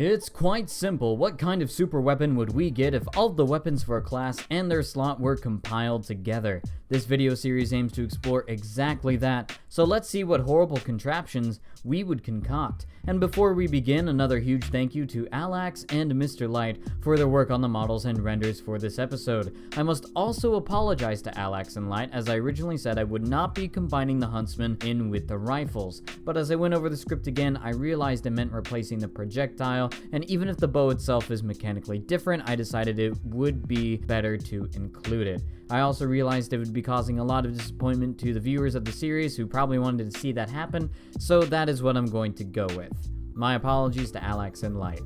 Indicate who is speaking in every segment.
Speaker 1: It's quite simple. What kind of super weapon would we get if all of the weapons for a class and their slot were compiled together? This video series aims to explore exactly that, so let's see what horrible contraptions we would concoct. And before we begin, another huge thank you to Alaxe and Mr. Light for their work on the models and renders for this episode. I must also apologize to Alaxe and Light, as I originally said I would not be combining the Huntsman in with the rifles, but as I went over the script again, I realized it meant replacing the projectile, and even if the bow itself is mechanically different, I decided it would be better to include it. I also realized it would be causing a lot of disappointment to the viewers of the series who probably wanted to see that happen, so that is what I'm going to go with. My apologies to Alaxe and Light.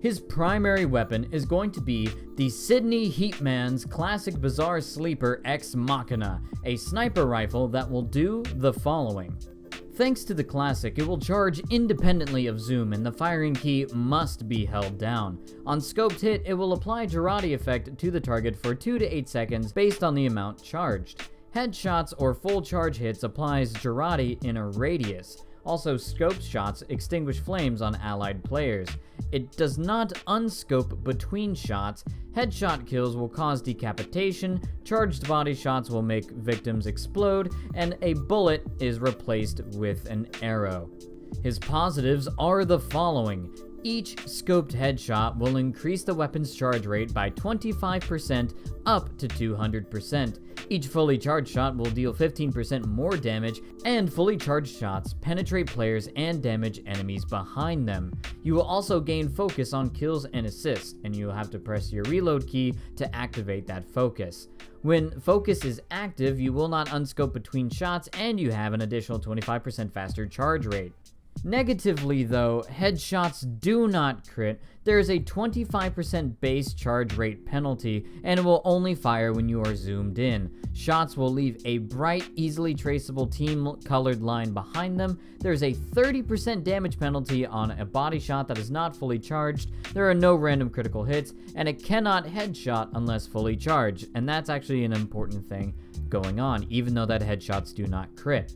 Speaker 1: His primary weapon is going to be the Sydney HEATMAN'S classic Bazaar sleeper Machina, a sniper rifle that will do the following. Thanks to the classic, it will charge independently of zoom and the firing key must be held down. On scoped hit, it will apply JARATE effect to the target for 2 to 8 seconds based on the amount charged. Headshots or full charge hits applies JARATE in a radius. Also, scoped shots extinguish flames on allied players. It does not unscope between shots. Headshot kills will cause decapitation, charged body shots will make victims explode, and a bullet is replaced with an arrow. His positives are the following. Each scoped headshot will increase the weapon's charge rate by 25% up to 200%. Each fully charged shot will deal 15% more damage, and fully charged shots penetrate players and damage enemies behind them. You will also gain focus on kills and assists, and you will have to press your reload key to activate that focus. When focus is active, you will not unscope between shots, and you have an additional 25% faster charge rate. Negatively though, headshots do not crit. There is a 25% base charge rate penalty, and it will only fire when you are zoomed in. Shots will leave a bright, easily traceable team-colored line behind them. There is a 30% damage penalty on a body shot that is not fully charged. There are no random critical hits, and it cannot headshot unless fully charged, and that's actually an important thing going on, even though that headshots do not crit.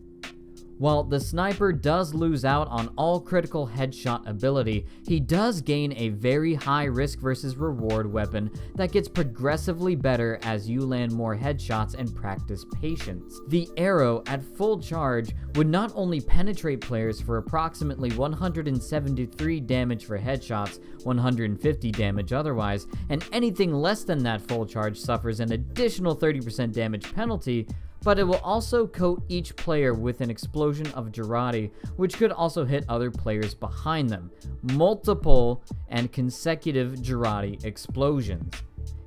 Speaker 1: While the sniper does lose out on all critical headshot ability, he does gain a very high risk versus reward weapon that gets progressively better as you land more headshots and practice patience. The arrow at full charge would not only penetrate players for approximately 173 damage for headshots, 150 damage otherwise, and anything less than that full charge suffers an additional 30% damage penalty, but it will also coat each player with an explosion of JARATE, which could also hit other players behind them. Multiple and consecutive JARATE explosions.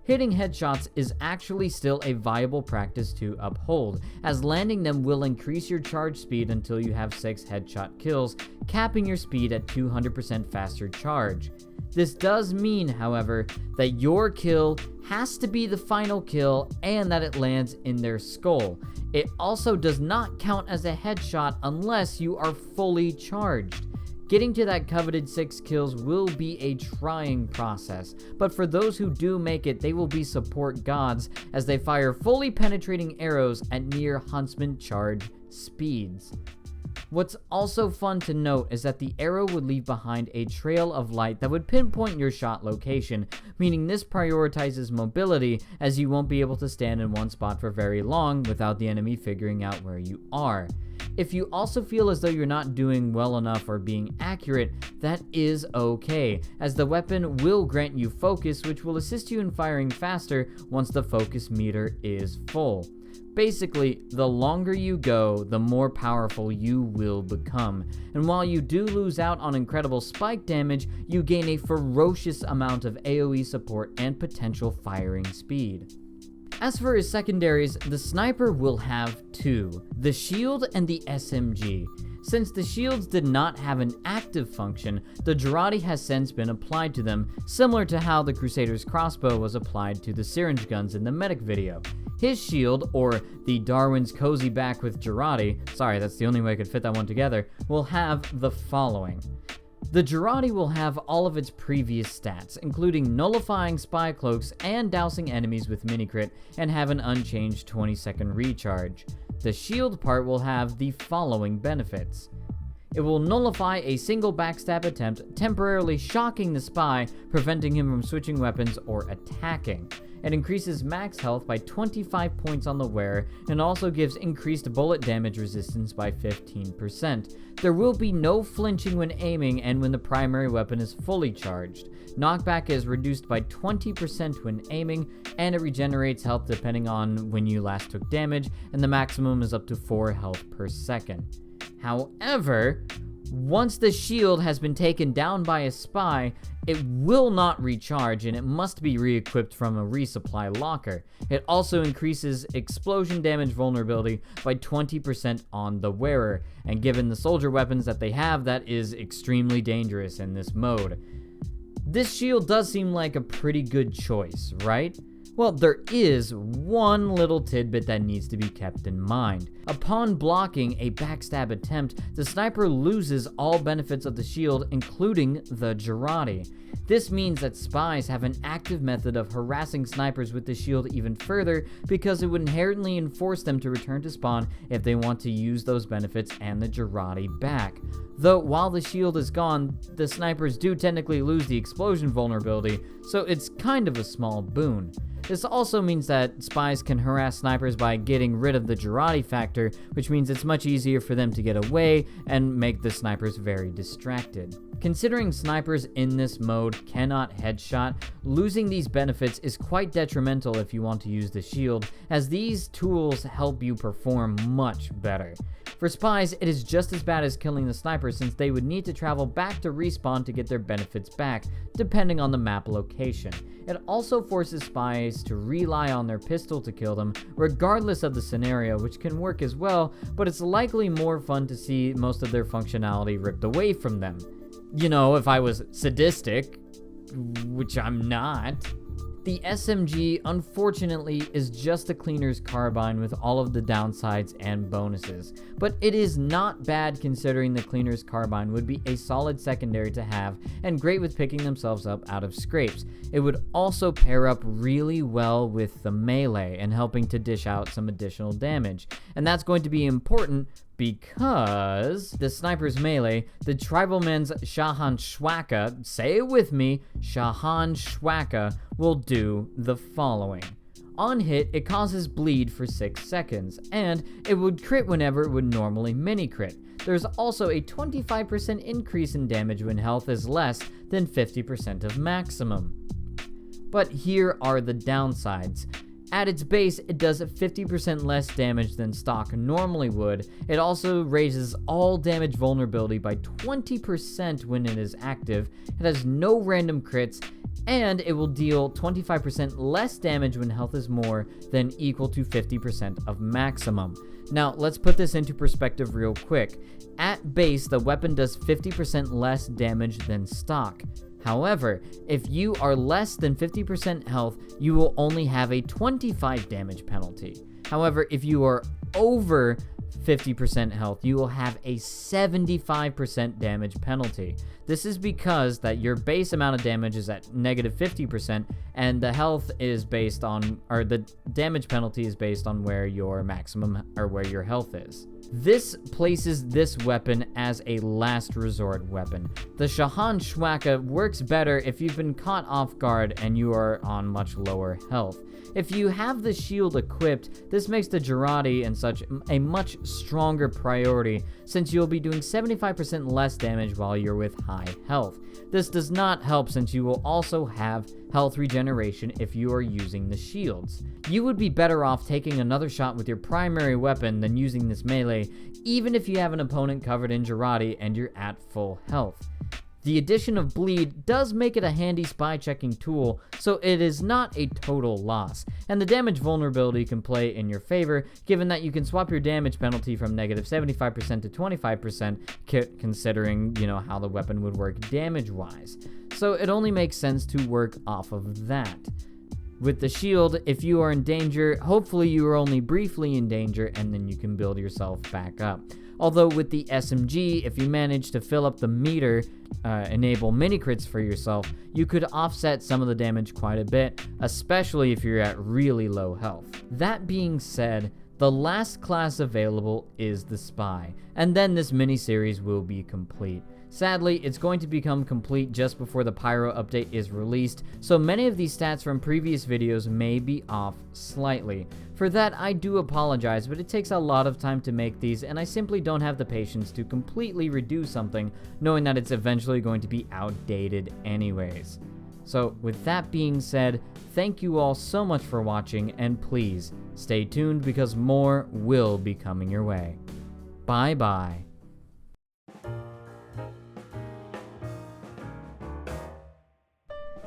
Speaker 1: Hitting headshots is actually still a viable practice to uphold, as landing them will increase your charge speed until you have 6 headshot kills, capping your speed at 200% faster charge. This does mean, however, that your kill has to be the final kill and that it lands in their skull. It also does not count as a headshot unless you are fully charged. Getting to that coveted 6 kills will be a trying process, but for those who do make it, they will be support gods as they fire fully penetrating arrows at near Huntsman charge speeds. What's also fun to note is that the arrow would leave behind a trail of light that would pinpoint your shot location, meaning this prioritizes mobility as you won't be able to stand in one spot for very long without the enemy figuring out where you are. If you also feel as though you're not doing well enough or being accurate, that is okay, as the weapon will grant you focus, which will assist you in firing faster once the focus meter is full. Basically, the longer you go, the more powerful you will become, and while you do lose out on incredible spike damage, you gain a ferocious amount of AoE support and potential firing speed. As for his secondaries, the sniper will have 2, the shield and the SMG. Since the shields did not have an active function, the JARATE has since been applied to them, similar to how the Crusader's crossbow was applied to the syringe guns in the medic video. His shield, or the DARWIN'S cozy back with JARATE, sorry that's the only way I could fit that one together, will have the following. The JARATE will have all of its previous stats, including nullifying spy cloaks and dousing enemies with mini-crit, and have an unchanged 20-second recharge. The shield part will have the following benefits. It will nullify a single backstab attempt, temporarily shocking the spy, preventing him from switching weapons or attacking. It increases max health by 25 points on the wearer, and also gives increased bullet damage resistance by 15%. There will be no flinching when aiming and when the primary weapon is fully charged. Knockback is reduced by 20% when aiming, and it regenerates health depending on when you last took damage, and the maximum is up to 4 health per second. However, once the shield has been taken down by a spy, it will not recharge and it must be re-equipped from a resupply locker. It also increases explosion damage vulnerability by 20% on the wearer, and given the soldier weapons that they have, that is extremely dangerous in this mode. This shield does seem like a pretty good choice, right? Well, there is one little tidbit that needs to be kept in mind. Upon blocking a backstab attempt, the sniper loses all benefits of the shield, including the JARATE. This means that spies have an active method of harassing snipers with the shield even further, because it would inherently enforce them to return to spawn if they want to use those benefits and the JARATE back. Though while the shield is gone, the snipers do technically lose the explosion vulnerability, so it's kind of a small boon. This also means that spies can harass snipers by getting rid of the JARATE factor, which means it's much easier for them to get away and make the snipers very distracted. Considering snipers in this mode cannot headshot, losing these benefits is quite detrimental if you want to use the shield, as these tools help you perform much better. For spies, it is just as bad as killing the sniper, since they would need to travel back to respawn to get their benefits back, depending on the map location. It also forces spies to rely on their pistol to kill them, regardless of the scenario, which can work as well, but it's likely more fun to see most of their functionality ripped away from them. You know, if I was sadistic, which I'm not. The SMG, unfortunately, is just a cleaner's carbine with all of the downsides and bonuses, but it is not bad considering the cleaner's carbine would be a solid secondary to have and great with picking themselves up out of scrapes. It would also pair up really well with the melee and helping to dish out some additional damage, and that's going to be important because the sniper's melee, the Tribalman's Shahan Shwaka, say it with me, Shahan Shwaka, will do the following. On hit, it causes bleed for 6 seconds, and it would crit whenever it would normally mini-crit. There's also a 25% increase in damage when health is less than 50% of maximum. But here are the downsides. At its base, it does 50% less damage than stock normally would. It also raises all damage vulnerability by 20% when it is active. It has no random crits, and it will deal 25% less damage when health is more than equal to 50% of maximum. Now, let's put this into perspective real quick. At base, the weapon does 50% less damage than stock. However, if you are less than 50% health, you will only have a 25 damage penalty. However, if you are over 50% health, you will have a 75% damage penalty. This is because that your base amount of damage is at negative 50%, and the health is based on, or the damage penalty is based on where your maximum, or where your health is. This places this weapon as a last resort weapon. The Shahan Shwaka works better if you've been caught off guard and you are on much lower health. If you have the shield equipped, this makes the JARATE and such a much stronger priority, since you'll be doing 75% less damage while you're with high health. This does not help since you will also have health regeneration if you are using the shields. You would be better off taking another shot with your primary weapon than using this melee, even if you have an opponent covered in JARATE and you're at full health. The addition of bleed does make it a handy spy checking tool, so it is not a total loss, and the damage vulnerability can play in your favor, given that you can swap your damage penalty from negative 75% to 25%, considering, how the weapon would work damage-wise. So it only makes sense to work off of that. With the shield, if you are in danger, hopefully you are only briefly in danger, and then you can build yourself back up. Although with the SMG, if you manage to fill up the meter, enable mini crits for yourself, you could offset some of the damage quite a bit, especially if you're at really low health. That being said, The last class available is the Spy, and then this mini-series will be complete. Sadly, it's going to become complete just before the Pyro update is released, so many of these stats from previous videos may be off slightly. For that, I do apologize, but it takes a lot of time to make these, and I simply don't have the patience to completely redo something, knowing that it's eventually going to be outdated anyways. So, with that being said, thank you all so much for watching, and please, stay tuned because more will be coming your way. Bye bye.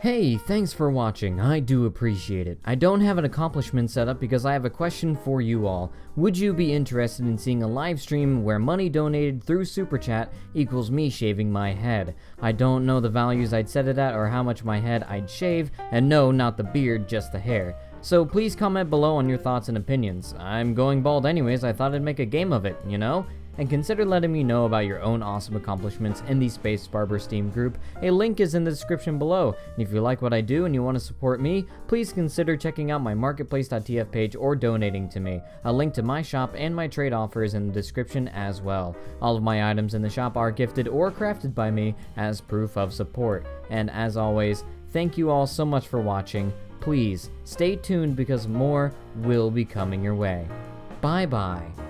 Speaker 1: Hey, thanks for watching, I do appreciate it. I don't have an accomplishment set up because I have a question for you all. Would you be interested in seeing a live stream where money donated through Super Chat equals me shaving my head? I don't know the values I'd set it at or how much my head I'd shave, and no, not the beard, just the hair. So please comment below on your thoughts and opinions. I'm going bald anyways, I thought I'd make a game of it, you know? And consider letting me know about your own awesome accomplishments in the Space Barber Steam group. A link is in the description below, and if you like what I do and you want to support me, please consider checking out my marketplace.tf page or donating to me. A link to my shop and my trade offer is in the description as well. All of my items in the shop are gifted or crafted by me as proof of support. And as always, thank you all so much for watching. Please, stay tuned because more will be coming your way. Bye bye.